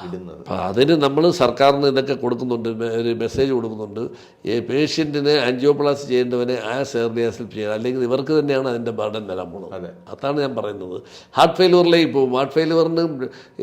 ഇടുന്നത്. അതിന് നമ്മൾ സർക്കാരിന് ഇതൊക്കെ കൊടുക്കുന്നുണ്ട്, ഒരു മെസ്സേജ് കൊടുക്കുന്നുണ്ട്. ഈ പേഷ്യന്റിനെ ആൻജിയോപ്ലാസ്റ്റി ചെയ്യേണ്ടവനെ ആസ് ഏർലി ആസ് ചെയ്യണം, അല്ലെങ്കിൽ ഇവർക്ക് തന്നെയാണ് അതിന്റെ ബർഡൻ വരാൻ പോകുന്നത്. അതാണ് ഞാൻ പറയുന്നത്. ഹാർട്ട് ഫെയിലുവറിലേക്ക് പോകും. ഹാർട്ട് ഫെയിലുവറിന്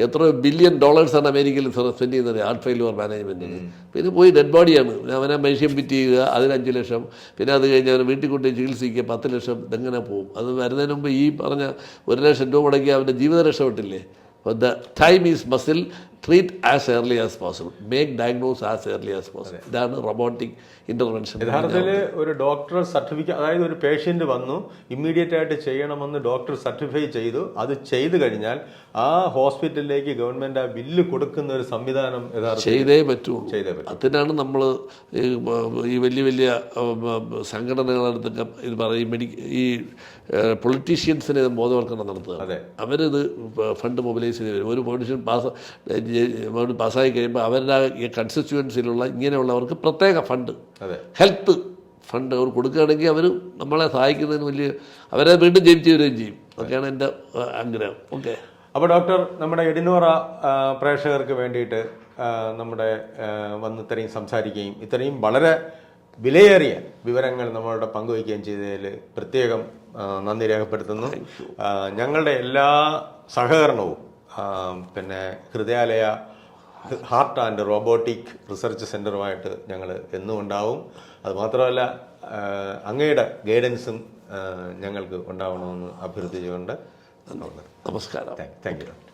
എത്ര ബില്യൺ ഡോളേഴ്സാണ് അമേരിക്കയിൽ സ്പെൻഡ് ചെയ്യുന്നത് ഹാർട്ട് ഫെയിലുവർ മാനേജ്മെന്റിന്. പിന്നെ പോയി ഡെഡ് ബോഡിയാണ്, അവനെ മനുഷ്യൻ ഫിറ്റ് ചെയ്യുക, അതിന് 5 ലക്ഷം, പിന്നെ അത് കഴിഞ്ഞ് അവന് വീട്ടിൽ കൊണ്ട് ചികിത്സിക്കുക 10 ലക്ഷം. ഇതെങ്ങനെ പോകും? അത് വരുന്നതിന് മുമ്പ് ഈ പറഞ്ഞ 1 ലക്ഷം രൂപ മുടക്കി അവൻ്റെ ജീവിതം രക്ഷപ്പെട്ടില്ലേ? The time is muscle, treat as early as possible, make diagnose as early as possible. ഇതാണ് റോബോട്ടിക് ഇന്റർവെൻഷൻ. യഥാർത്ഥത്തിൽ ഒരു ഡോക്ടർ സർട്ടിഫിക്കറ്റ്, അതായത് ഒരു പേഷ്യന്റ് വന്നു ഇമ്മീഡിയറ്റ് ആയിട്ട് ചെയ്യണമെന്ന് ഡോക്ടർ സർട്ടിഫൈ ചെയ്തു, അത് ചെയ്തു കഴിഞ്ഞാൽ ആ ഹോസ്പിറ്റലിലേക്ക് ഗവൺമെന്റ് ആ ബില്ല് കൊടുക്കുന്ന ഒരു സംവിധാനം ചെയ്തേ പറ്റുള്ളൂ. അതിനാണ് നമ്മൾ ഈ വലിയ വലിയ സംഘടനകളടുത്തൊക്കെ ഇത് പറയും, ഈ പൊളിറ്റീഷ്യൻസിനെ ബോധവൽക്കരണം നടത്തുക. അവരിത് ഫണ്ട് മൊബിലൈസ് ചെയ്ത് വരും. ഒരു പൊളിറ്റീഷ്യൻ പാസ്സായി കഴിയുമ്പോൾ അവരുടെ കൺസ്റ്റിറ്റ്യുവൻസിയിലുള്ള ഇങ്ങനെയുള്ളവർക്ക് പ്രത്യേക ഫണ്ട്, ഹെൽത്ത് ഫണ്ട് അവർ കൊടുക്കുകയാണെങ്കിൽ അവർ നമ്മളെ സഹായിക്കുന്നതിന് വലിയ, അവരെ വീണ്ടും ജയിച്ചു വരികയും ചെയ്യും. അതൊക്കെയാണ് എൻ്റെ ആഗ്രഹം. ഓക്കെ. അപ്പോൾ ഡോക്ടർ, നമ്മുടെ എഡിനോറ പ്രേക്ഷകർക്ക് വേണ്ടിയിട്ട് നമ്മുടെ വന്ന് ഇത്രയും സംസാരിക്കുകയും ഇത്രയും വളരെ വിലയേറിയ വിവരങ്ങൾ നമ്മളുടെ പങ്കുവയ്ക്കുകയും ചെയ്തതിൽ പ്രത്യേകം നന്ദി രേഖപ്പെടുത്തുന്നു. ഞങ്ങളുടെ എല്ലാ സഹകരണവും പിന്നെ Hridayalaya heart and robotic research സെൻ്ററുമായിട്ട് ഞങ്ങൾ എന്നും ഉണ്ടാവും. അതുമാത്രമല്ല അങ്ങയുടെ ഗൈഡൻസും ഞങ്ങൾക്ക് ഉണ്ടാവണമെന്ന് അഭ്യർത്ഥിച്ചുകൊണ്ട് നമസ്കാരം. Thank you.